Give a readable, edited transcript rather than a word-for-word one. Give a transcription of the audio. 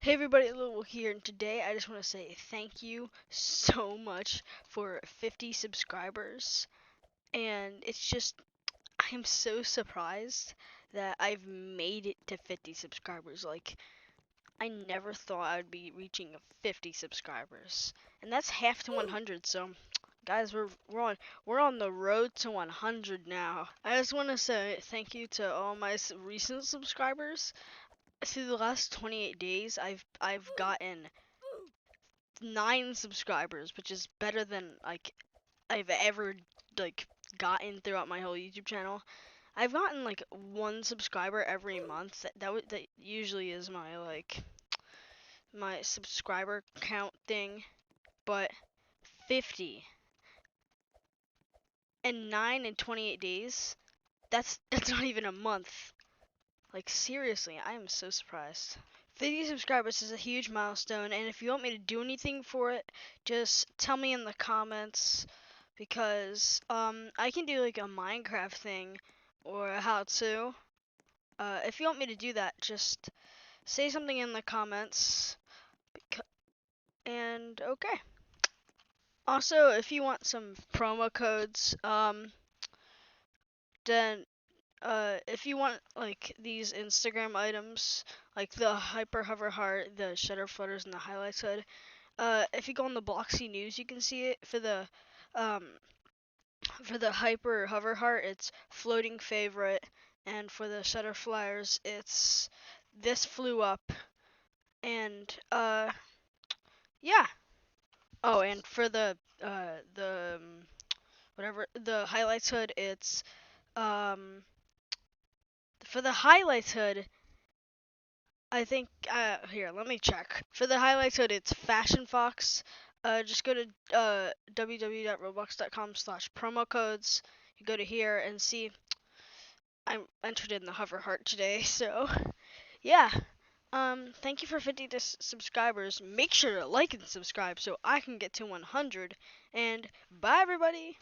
Hey everybody, Lil here, and today I just want to say thank you so much for 50 subscribers. And it's just, I am so surprised that I've made it to 50 subscribers. Like, I never thought I would be reaching 50 subscribers, and that's half to 100. So, guys, we're on the road to 100 now. I just want to say thank you to all my recent subscribers. Through the last 28 days, I've gotten 9 subscribers, which is better than like I've ever like gotten throughout my whole YouTube channel. I've gotten like 1 subscriber every month. That usually is my my subscriber count thing, but 50 and 9 in 28 days. That's not even a month. Like, seriously, I am so surprised. 50 subscribers is a huge milestone, and if you want me to do anything for it, just tell me in the comments, because I can do like a Minecraft thing or a how-to. If you want me to do that, just say something in the comments. And okay. Also, if you want some promo codes, then if you want like these Instagram items, like the hyper hover heart, the shutter flutters, and the highlights hood, if you go on the Bloxy News, you can see it. Um for the hyper hover heart, it's floating favorite, and for the shutter flyers, it's this flew up, and yeah. Oh, and for whatever the highlights hood, it's um for the highlights hood, I think, here, let me check. For the highlights hood, it's Fashion Fox. Just go to www.roblox.com/promo codes. You go to here and see. I entered in the hover heart today, so yeah. Thank you for 50 subscribers. Make sure to like and subscribe so I can get to 100. And bye, everybody.